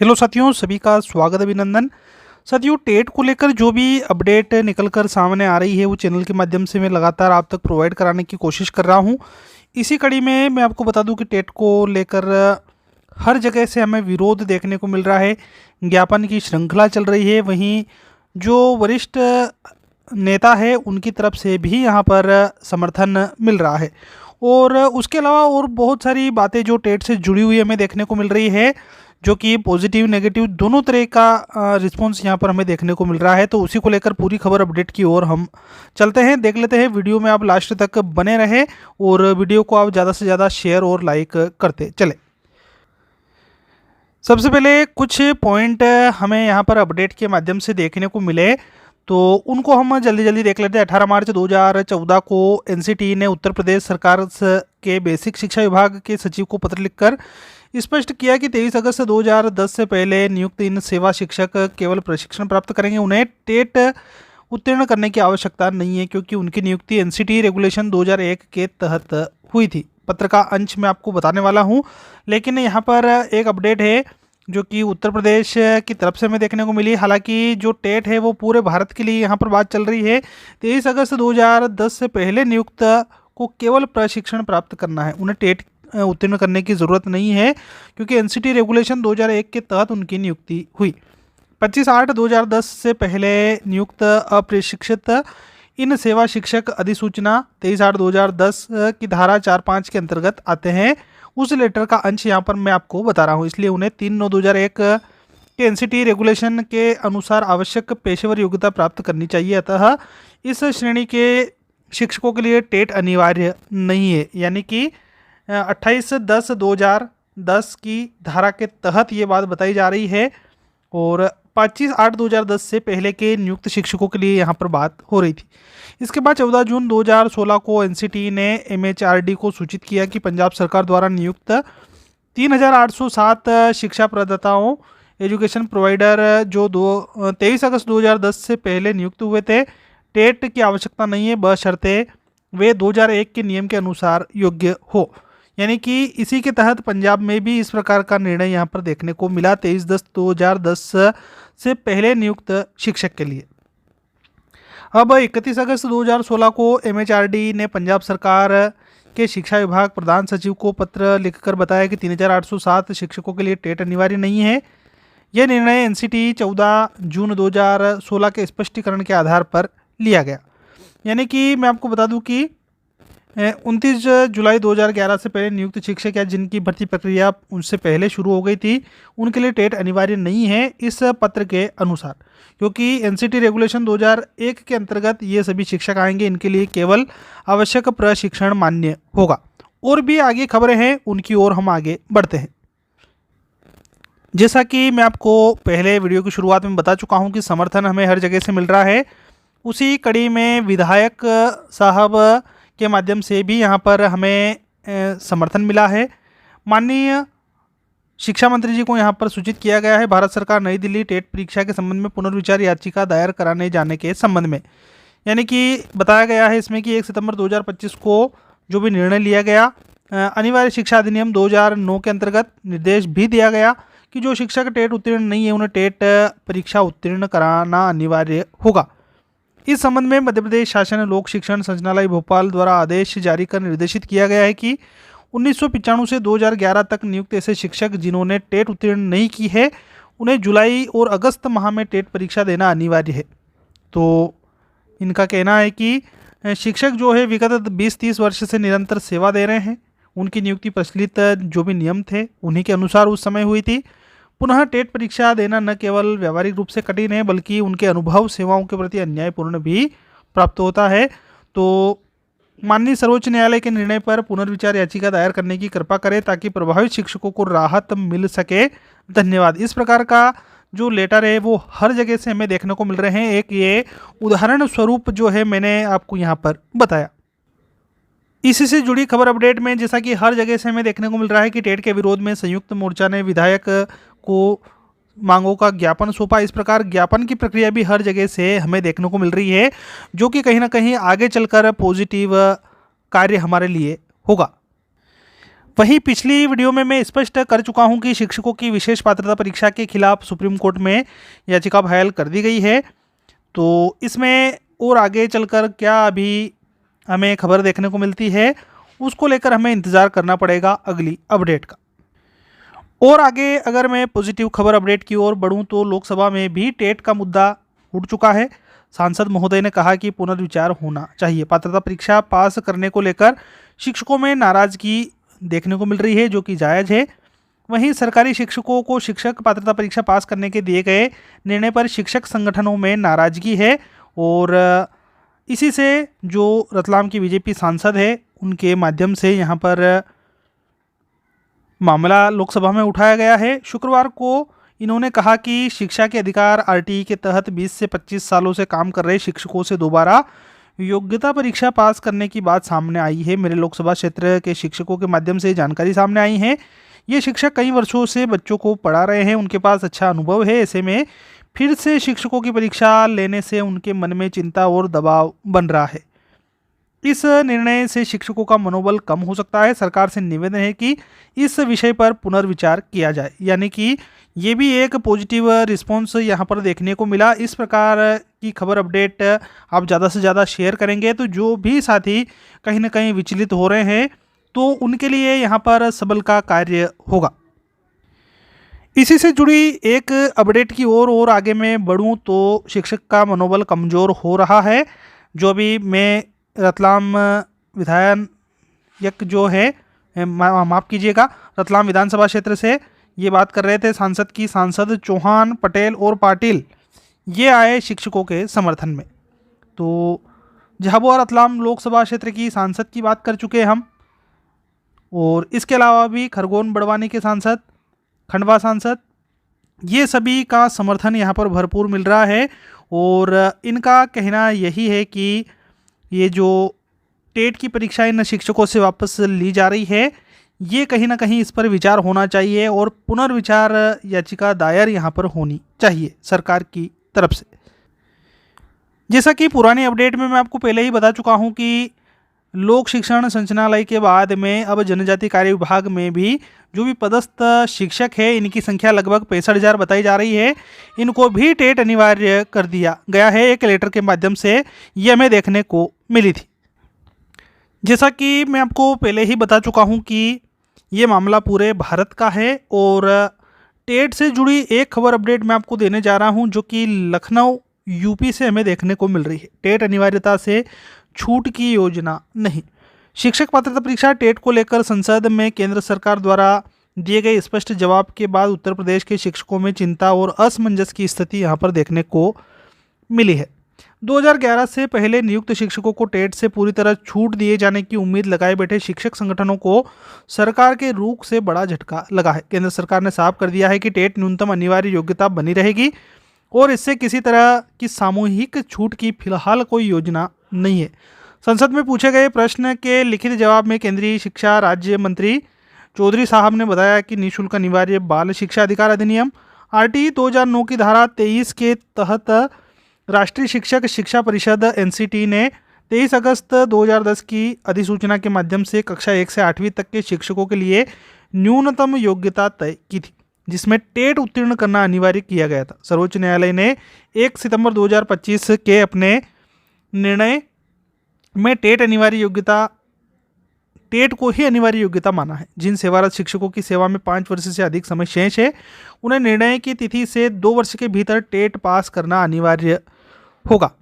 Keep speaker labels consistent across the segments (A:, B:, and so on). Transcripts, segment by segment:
A: Hello साथियों, सभी का स्वागत अभिनंदन। साथियों, टेट को लेकर जो भी अपडेट निकल कर सामने आ रही है वो चैनल के माध्यम से मैं लगातार आप तक प्रोवाइड कराने की कोशिश कर रहा हूं। इसी कड़ी में मैं आपको बता दूं कि टेट को लेकर हर जगह से हमें विरोध देखने को मिल रहा है, ज्ञापन की श्रृंखला चल रही है। वहीं जो वरिष्ठ नेता है उनकी तरफ से भी यहाँ पर समर्थन मिल रहा है और उसके अलावा और बहुत सारी बातें जो टेट से जुड़ी हुई हमें देखने को मिल रही है, जो कि पॉजिटिव नेगेटिव दोनों तरह का रिस्पॉन्स यहाँ पर हमें देखने को मिल रहा है। तो उसी को लेकर पूरी खबर अपडेट की ओर हम चलते हैं, देख लेते हैं। वीडियो में आप लास्ट तक बने रहें और वीडियो को आप ज़्यादा से ज़्यादा शेयर और लाइक करते चले। सबसे पहले कुछ पॉइंट हमें यहाँ पर अपडेट के माध्यम से देखने को मिले, तो उनको हम जल्दी जल्दी देख लेते हैं। 18 मार्च 2014 को एनसीटी ने उत्तर प्रदेश सरकार के बेसिक शिक्षा विभाग के सचिव को पत्र लिखकर स्पष्ट किया कि 23 अगस्त 2010 से पहले नियुक्त इन सेवा शिक्षक केवल प्रशिक्षण प्राप्त करेंगे। उन्हें टेट उत्तीर्ण करने की आवश्यकता नहीं है क्योंकि उनकी नियुक्ति एनसीटी रेगुलेशन 2001 के तहत हुई थी। पत्र का अंश मैं आपको बताने वाला हूं, लेकिन यहाँ पर एक अपडेट है जो कि उत्तर प्रदेश की तरफ से हमें देखने को मिली। हालांकि जो टेट है वो पूरे भारत के लिए यहाँ पर बात चल रही है। 23 अगस्त 2010 से पहले नियुक्त को केवल प्रशिक्षण प्राप्त करना है, उन्हें टेट उत्तीर्ण करने की ज़रूरत नहीं है क्योंकि एनसीटी रेगुलेशन 2001 के तहत उनकी नियुक्ति हुई। 25/8/2010 से पहले नियुक्त अप्रशिक्षित इन सेवा शिक्षक अधिसूचना 23/8/2010 की धारा 4(5) के अंतर्गत आते हैं। उस लेटर का अंश यहाँ पर मैं आपको बता रहा हूँ, इसलिए उन्हें 3/9/2001 के एनसीटी रेगुलेशन के अनुसार आवश्यक पेशेवर योग्यता प्राप्त करनी चाहिए। अतः इस श्रेणी के शिक्षकों के लिए टेट अनिवार्य नहीं है, यानी कि 28/10/2010 की धारा के तहत ये बात बताई जा रही है और 25/8/2010 से पहले के नियुक्त शिक्षकों के लिए यहाँ पर बात हो रही थी। इसके बाद 14 जून 2016 को एनसीटी ने एमएचआरडी को सूचित किया कि पंजाब सरकार द्वारा नियुक्त 3807 शिक्षा प्रदाताओं एजुकेशन प्रोवाइडर जो 23 अगस्त 2010 से पहले नियुक्त हुए थे, टेट की आवश्यकता नहीं है बशर्ते वे 2001 के नियम के अनुसार योग्य हो। यानी कि इसी के तहत पंजाब में भी इस प्रकार का निर्णय यहाँ पर देखने को मिला 23/10/2010 से पहले नियुक्त शिक्षक के लिए। अब 31 अगस्त 2016 को एमएचआरडी ने पंजाब सरकार के शिक्षा विभाग प्रधान सचिव को पत्र लिखकर बताया कि 3807 शिक्षकों के लिए टेट अनिवार्य नहीं है। यह निर्णय एनसीटी 14 जून 2016 के स्पष्टीकरण के आधार पर लिया गया। यानी कि मैं आपको बता दूं कि 29 जुलाई 2011 से पहले नियुक्त शिक्षक या जिनकी भर्ती प्रक्रिया उनसे पहले शुरू हो गई थी, उनके लिए टेट अनिवार्य नहीं है इस पत्र के अनुसार, क्योंकि एनसीटी रेगुलेशन 2001 के अंतर्गत ये सभी शिक्षक आएंगे, इनके लिए केवल आवश्यक प्रशिक्षण मान्य होगा। और भी आगे खबरें हैं, उनकी ओर हम आगे बढ़ते हैं। जैसा कि मैं आपको पहले वीडियो की शुरुआत में बता चुका हूँ कि समर्थन हमें हर जगह से मिल रहा है, उसी कड़ी में विधायक साहब के माध्यम से भी यहाँ पर हमें समर्थन मिला है। माननीय शिक्षा मंत्री जी को यहाँ पर सूचित किया गया है भारत सरकार नई दिल्ली टेट परीक्षा के संबंध में पुनर्विचार याचिका दायर कराने जाने के संबंध में। यानी कि बताया गया है इसमें कि 1 सितंबर 2025 को जो भी निर्णय लिया गया, अनिवार्य शिक्षा अधिनियम 2009 के अंतर्गत निर्देश भी दिया गया कि जो शिक्षक टेट उत्तीर्ण नहीं है उन्हें टेट परीक्षा उत्तीर्ण कराना अनिवार्य होगा। इस संबंध में मध्य प्रदेश शासन लोक शिक्षण संचालनालय भोपाल द्वारा आदेश जारी कर निर्देशित किया गया है कि 1995 से 2011 तक नियुक्त ऐसे शिक्षक जिन्होंने टेट उत्तीर्ण नहीं की है, उन्हें जुलाई और अगस्त माह में टेट परीक्षा देना अनिवार्य है। तो इनका कहना है कि शिक्षक जो है विगत 20-30 वर्ष से निरंतर सेवा दे रहे हैं, उनकी नियुक्ति प्रचलित जो भी नियम थे उन्हीं के अनुसार उस समय हुई थी। पुनः टेट परीक्षा देना न केवल व्यावहारिक रूप से कठिन है बल्कि उनके अनुभव सेवाओं के प्रति अन्यायपूर्ण भी प्राप्त होता है। तो माननीय सर्वोच्च न्यायालय के निर्णय पर पुनर्विचार याचिका दायर करने की कृपा करें ताकि प्रभावित शिक्षकों को राहत मिल सके। धन्यवाद। इस प्रकार का जो लेटर है वो हर जगह से हमें देखने को मिल रहे हैं। एक ये उदाहरण स्वरूप जो है मैंने आपको यहाँ पर बताया। इसी से जुड़ी खबर अपडेट में जैसा कि हर जगह से हमें देखने को मिल रहा है कि टेट के विरोध में संयुक्त मोर्चा ने विधायक को मांगों का ज्ञापन सौंपा। इस प्रकार ज्ञापन की प्रक्रिया भी हर जगह से हमें देखने को मिल रही है, जो कि कहीं ना कहीं आगे चलकर पॉजिटिव कार्य हमारे लिए होगा। वहीं पिछली वीडियो में मैं स्पष्ट कर चुका हूं कि शिक्षकों की विशेष पात्रता परीक्षा के खिलाफ सुप्रीम कोर्ट में याचिका फाइल कर दी गई है। तो इसमें और आगे चलकर क्या अभी हमें खबर देखने को मिलती है, उसको लेकर हमें इंतज़ार करना पड़ेगा अगली अपडेट का। और आगे अगर मैं पॉजिटिव खबर अपडेट की ओर बढ़ूं तो लोकसभा में भी टेट का मुद्दा उठ चुका है। सांसद महोदय ने कहा कि पुनर्विचार होना चाहिए। पात्रता परीक्षा पास करने को लेकर शिक्षकों में नाराजगी देखने को मिल रही है, जो कि जायज़ है। वहीं सरकारी शिक्षकों को शिक्षक पात्रता परीक्षा पास करने के दिए गए निर्णय पर शिक्षक संगठनों में नाराजगी है और इसी से जो रतलाम की बीजेपी सांसद है उनके माध्यम से यहाँ पर मामला लोकसभा में उठाया गया है। शुक्रवार को इन्होंने कहा कि शिक्षा के अधिकार आरटीई के तहत 20 से 25 सालों से काम कर रहे शिक्षकों से दोबारा योग्यता परीक्षा पास करने की बात सामने आई है। मेरे लोकसभा क्षेत्र के शिक्षकों के माध्यम से जानकारी सामने आई है। ये शिक्षक कई वर्षों से बच्चों को पढ़ा रहे हैं, उनके पास अच्छा अनुभव है। ऐसे में फिर से शिक्षकों की परीक्षा लेने से उनके मन में चिंता और दबाव बन रहा है। इस निर्णय से शिक्षकों का मनोबल कम हो सकता है। सरकार से निवेदन है कि इस विषय पर पुनर्विचार किया जाए। यानी कि ये भी एक पॉजिटिव रिस्पॉन्स यहाँ पर देखने को मिला। इस प्रकार की खबर अपडेट आप ज़्यादा से ज़्यादा शेयर करेंगे तो जो भी साथी कहीं ना कहीं विचलित हो रहे हैं तो उनके लिए यहाँ पर सबल का कार्य होगा। इसी से जुड़ी एक अपडेट की और आगे मैं बढ़ूँ तो शिक्षक का मनोबल कमज़ोर हो रहा है। जो अभी मैं रतलाम विधायक जो है माफ़ कीजिएगा रतलाम विधानसभा क्षेत्र से ये बात कर रहे थे सांसद चौहान, पटेल और पाटिल ये आए शिक्षकों के समर्थन में। तो झाबुआ रतलाम लोकसभा क्षेत्र की सांसद की बात कर चुके हैं हम, और इसके अलावा भी खरगोन बड़वानी के सांसद, खंडवा सांसद, ये सभी का समर्थन यहाँ पर भरपूर मिल रहा है। और इनका कहना यही है कि ये जो टेट की परीक्षा इन शिक्षकों से वापस ली जा रही है, ये कहीं ना कहीं इस पर विचार होना चाहिए और पुनर्विचार याचिका दायर यहाँ पर होनी चाहिए सरकार की तरफ से। जैसा कि पुरानी अपडेट में मैं आपको पहले ही बता चुका हूँ कि लोक शिक्षण संचालनालय के बाद में अब जनजाति कार्य विभाग में भी जो भी पदस्थ शिक्षक है इनकी संख्या लगभग 65,000 बताई जा रही है। इनको भी टेट अनिवार्य कर दिया गया है। एक लेटर के माध्यम से ये हमें देखने को मिली थी। जैसा कि मैं आपको पहले ही बता चुका हूँ कि ये मामला पूरे भारत का है और टेट से जुड़ी एक खबर अपडेट मैं आपको देने जा रहा हूँ जो कि लखनऊ यूपी से हमें देखने को मिल रही है। टेट अनिवार्यता से छूट की योजना नहीं। शिक्षक पात्रता परीक्षा टेट को लेकर संसद में केंद्र सरकार द्वारा दिए गए स्पष्ट जवाब के बाद उत्तर प्रदेश के शिक्षकों में चिंता और असमंजस की स्थिति यहाँ पर देखने को मिली है। 2011 से पहले नियुक्त शिक्षकों को टेट से पूरी तरह छूट दिए जाने की उम्मीद लगाए बैठे शिक्षक संगठनों को सरकार के रुख से बड़ा झटका लगा है। केंद्र सरकार ने साफ कर दिया है कि टेट न्यूनतम अनिवार्य योग्यता बनी रहेगी और इससे किसी तरह की सामूहिक छूट की फिलहाल कोई योजना नहीं है। संसद में पूछे गए प्रश्न के लिखित जवाब में केंद्रीय शिक्षा राज्य मंत्री चौधरी साहब ने बताया कि निःशुल्क अनिवार्य बाल शिक्षा अधिकार अधिनियम आरटीई 2009 की धारा 23 के तहत राष्ट्रीय शिक्षक शिक्षा परिषद एनसीटी ने 23 अगस्त 2010 की अधिसूचना के माध्यम से कक्षा 1 से 8वीं तक के शिक्षकों के लिए न्यूनतम योग्यता तय की थी, जिसमें टेट उत्तीर्ण करना अनिवार्य किया गया था। सर्वोच्च न्यायालय ने 1 सितंबर 2025 के अपने निर्णय में टेट को ही अनिवार्य योग्यता माना है। जिन सेवारत शिक्षकों की सेवा में 5 वर्ष से अधिक समय शेष है उन्हें निर्णय की तिथि से 2 वर्ष के भीतर टेट पास करना अनिवार्य होगा।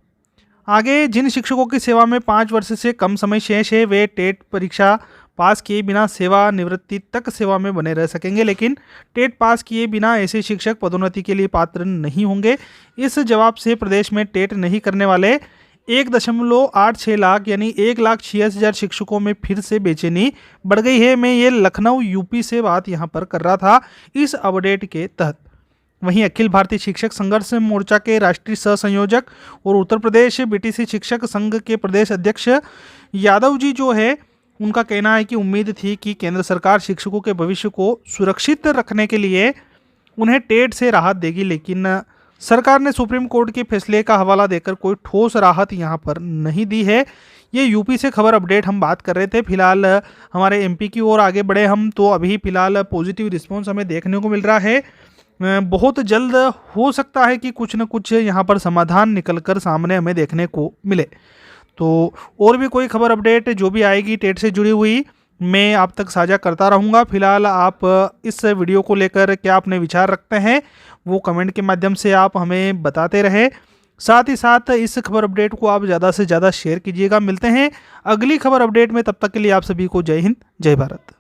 A: आगे जिन शिक्षकों की सेवा में 5 वर्ष से कम समय शेष है वे टेट परीक्षा पास किए बिना सेवानिवृत्ति तक सेवा में बने रह सकेंगे, लेकिन टेट पास किए बिना ऐसे शिक्षक पदोन्नति के लिए पात्र नहीं होंगे। इस जवाब से प्रदेश में टेट नहीं करने वाले 1.86 लाख यानी 1,86,000 शिक्षकों में फिर से बेचैनी बढ़ गई है। मैं ये लखनऊ यूपी से बात यहाँ पर कर रहा था इस अपडेट के तहत। वहीं अखिल भारतीय शिक्षक संघर्ष मोर्चा के राष्ट्रीय सह संयोजक और उत्तर प्रदेश बीटीसी शिक्षक संघ के प्रदेश अध्यक्ष यादव जी जो है उनका कहना है कि उम्मीद थी कि केंद्र सरकार शिक्षकों के भविष्य को सुरक्षित रखने के लिए उन्हें टेट से राहत देगी, लेकिन सरकार ने सुप्रीम कोर्ट के फैसले का हवाला देकर कोई ठोस राहत यहाँ पर नहीं दी है। ये यूपी से खबर अपडेट हम बात कर रहे थे। फिलहाल हमारे एमपी की ओर आगे बढ़े हम, तो अभी फिलहाल पॉजिटिव रिस्पॉन्स हमें देखने को मिल रहा है। बहुत जल्द हो सकता है कि कुछ न कुछ यहाँ पर समाधान निकलकर सामने हमें देखने को मिले। तो और भी कोई खबर अपडेट जो भी आएगी टेट से जुड़ी हुई, मैं आप तक साझा करता रहूँगा। फिलहाल आप इस वीडियो को लेकर क्या अपने विचार रखते हैं वो कमेंट के माध्यम से आप हमें बताते रहे। साथ ही साथ इस खबर अपडेट को आप ज़्यादा से ज़्यादा शेयर कीजिएगा। मिलते हैं अगली खबर अपडेट में, तब तक के लिए आप सभी को जय हिंद, जय भारत।